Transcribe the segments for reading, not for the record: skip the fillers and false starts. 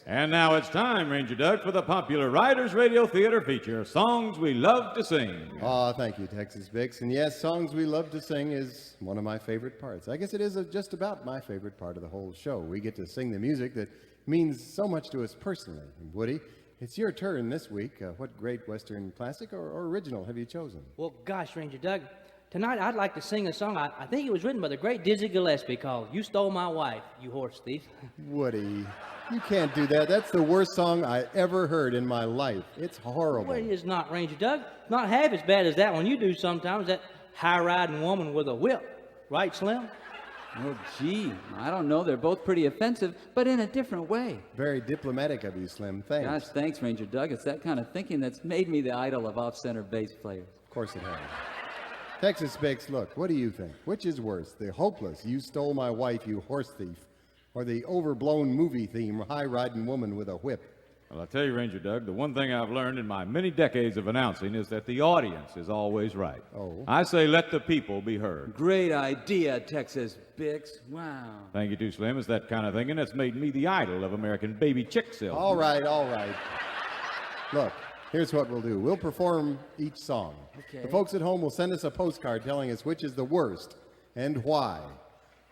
And now it's time, Ranger Doug, for the popular Riders Radio Theater feature, Songs We Love to Sing. Oh, thank you, Texas Bix. And yes, Songs We Love to Sing is one of my favorite parts. I guess it is just about my favorite part of the whole show. We get to sing the music that means so much to us personally. And Woody, it's your turn this week. What great Western classic or original have you chosen? Well, gosh, Ranger Doug, tonight I'd like to sing a song. I think it was written by the great Dizzy Gillespie called You Stole My Wife, You Horse Thief. Woody, you can't do that. That's the worst song I ever heard in my life. It's horrible. Well, it is not, Ranger Doug. Not half as bad as that one you do sometimes, that high-riding woman with a whip. Right, Slim? Oh, gee, I don't know. They're both pretty offensive, but in a different way. Very diplomatic of you, Slim. Thanks. Gosh, thanks, Ranger Doug. It's that kind of thinking that's made me the idol of off-center bass players. Of course it has. Texas Bix, look, what do you think? Which is worse, the hopeless You Stole My Wife, You Horse Thief, or the overblown movie theme, High-Ridin' Woman with a Whip? Well, I'll tell you, Ranger Doug, the one thing I've learned in my many decades of announcing is that the audience is always right. Oh. I say let the people be heard. Great idea, Texas Bix. Wow. Thank you, too, Slim. It's that kind of thinking that's made me the idol of American baby chick sales. All right. Look, here's what we'll do. We'll perform each song. Okay. The folks at home will send us a postcard telling us which is the worst and why.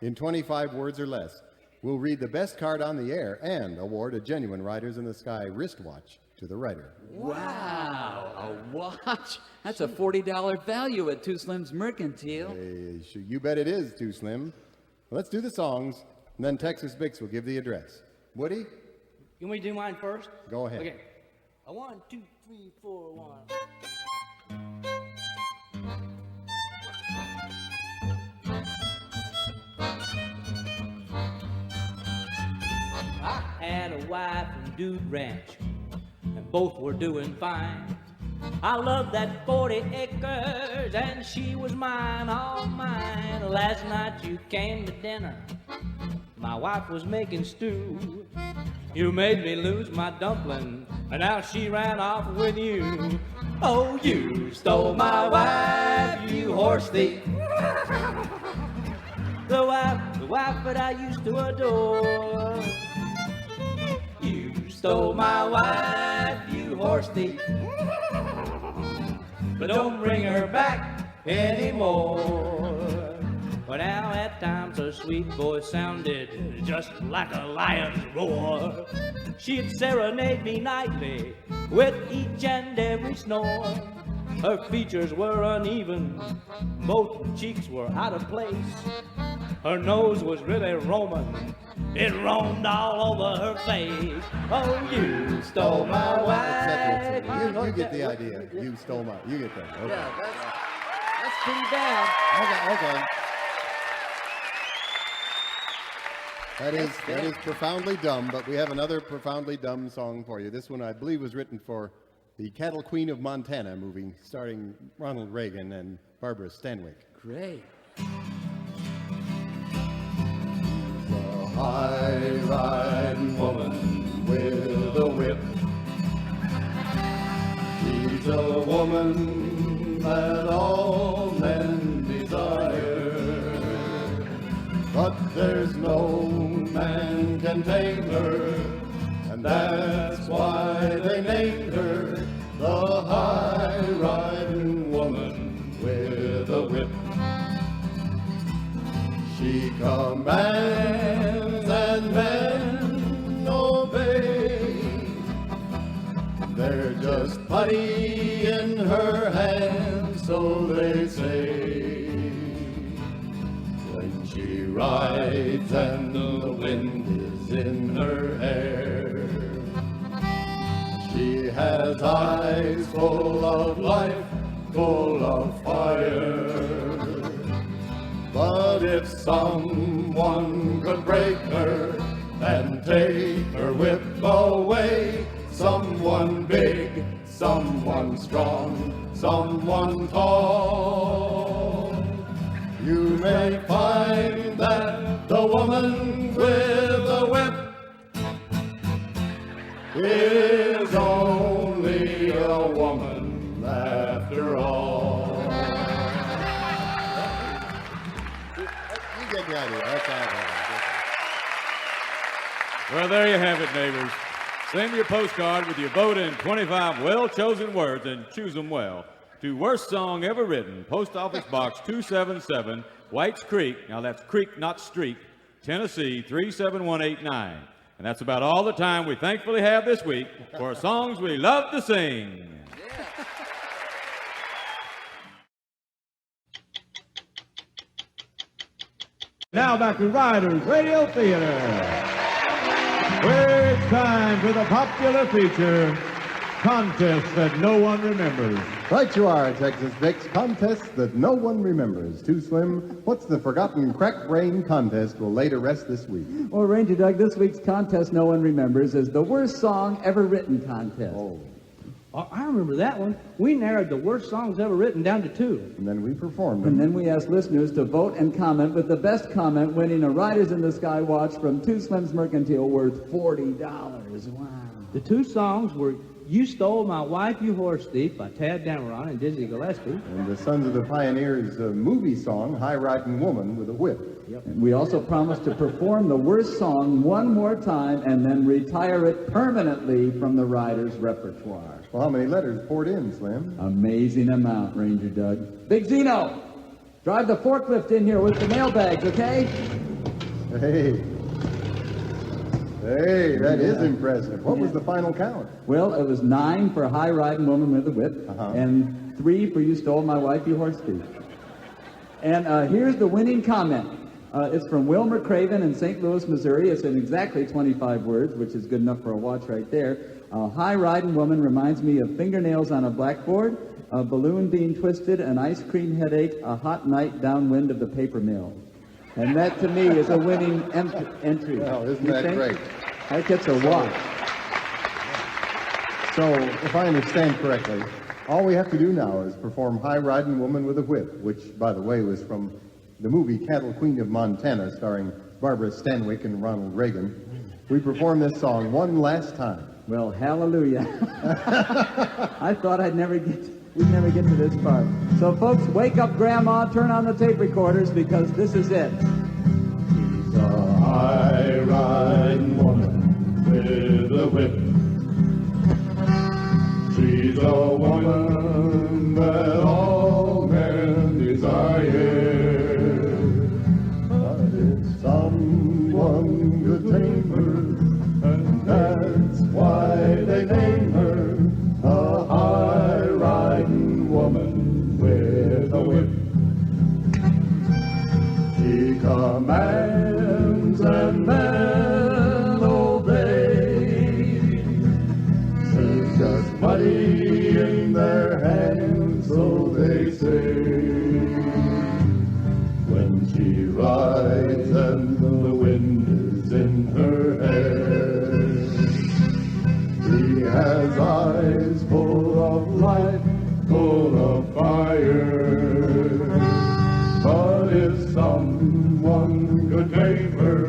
In 25 words or less. We'll read the best card on the air and award a genuine Riders in the Sky wristwatch to the writer. Wow, a watch? That's a $40 value at Two Slim's Mercantile. You bet it is, Too Slim. Let's do the songs, and then Texas Bix will give the address. Woody? You want me to do mine first? Go ahead. Okay. 1, 2, 3, 4, 1. I had a wife in Dude Ranch, and both were doing fine. I loved that 40 acres, and she was mine, all mine. Last night you came to dinner, my wife was making stew. You made me lose my dumpling, and now she ran off with you. Oh, you stole my wife, you horse thief. The wife that I used to adore. You stole my wife, you horse thief. But don't bring her back anymore. But now at times her sweet voice sounded just like a lion's roar. She'd serenade me nightly with each and every snore. Her features were uneven, both cheeks were out of place. Her nose was really Roman, it roamed all over her face. Oh, you stole my wife. You get the idea. You stole my... You get that. Okay. Yeah, that's pretty bad. Okay. That is profoundly dumb, but we have another profoundly dumb song for you. This one, I believe, was written for the Cattle Queen of Montana movie starring Ronald Reagan and Barbara Stanwyck. Great. The high-riding woman with a whip. She's a woman that all men desire. But there's no man can tame her, and that's why they named her the high-riding woman with a whip. She commands and men obey. They're just putty in her hands, so they say. When she rides and the wind is in her hair, she has eyes full of life, full of fire. But if someone could break her and take her whip away, someone big, someone strong, someone tall, you may find that the woman with the whip is only a woman after all. You get the idea. That's all. Well, there you have it, neighbors. Send your postcard with your vote in 25 well-chosen words and choose them well. To Worst Song Ever Written, Post Office Box 277, Whites Creek, now that's Creek, not Streak, Tennessee 37189. And that's about all the time we thankfully have this week for songs we love to sing. Now back to Riders Radio Theater. It's time for the popular feature, Contests That No One Remembers. Right you are, Texas Vicks. Contests that no one remembers. Too Slim, what's the forgotten crack brain contest will lay to rest this week? Well, Ranger Doug, this week's contest no one remembers is the worst song ever written contest. Oh, I remember that one. We narrowed the worst songs ever written down to 2. and then we performed And them. then we asked listeners to vote and comment, with the best comment winning a Riders in the Sky watch from Two Slims Mercantile worth $40. Wow. The 2 songs were You Stole My Wife, You Horsethief by Tad Dameron and Dizzy Gillespie. And the Sons of the Pioneers movie song, High-Ridin' Woman with a Whip. And we also promised to perform the worst song one more time and then retire it permanently from the Riders' repertoire. Well, how many letters poured in, Slim? Amazing amount, Ranger Doug. Big Zeno, drive the forklift in here with the mailbags, okay? Hey, that is impressive. What was the final count? Well, it was 9 for High-Ridin' Woman with a Whip, and 3 for You Stole My Wife, You Horsethief. And here's the winning comment. It's from Wilmer Craven in St. Louis, Missouri. It's in exactly 25 words, which is good enough for a watch right there. High-Ridin' Woman reminds me of fingernails on a blackboard, a balloon being twisted, an ice cream headache, a hot night downwind of the paper mill. And that, to me, is a winning entry. Well, isn't You that think? great? That gets a watch. So, if I understand correctly, all we have to do now is perform High-Ridin' Woman with a Whip, which, by the way, was from the movie Cattle Queen of Montana, starring Barbara Stanwyck and Ronald Reagan. We perform this song one last time. Well, hallelujah. I thought we'd never get to this part. So, folks, wake up Grandma, turn on the tape recorders, because this is it. She's a high-riding woman with a whip. She's a woman that all men desire. But if someone could tame her, and that's why they name her a high-riding woman with a whip. She commands and men obey. She's just money in their hands, so they say. When she rides and the wind is in her hair, she has eyes full of light, full of fire. But if someone could tame her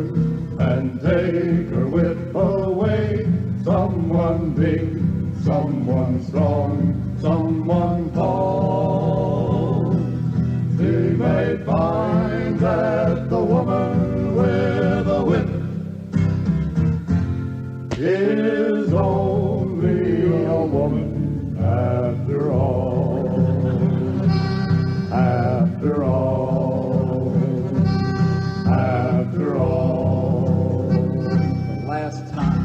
and take her whip away, someone big, someone strong, someone tall, she may find that the woman with a whip is only a woman after all. After all. After all. Last time.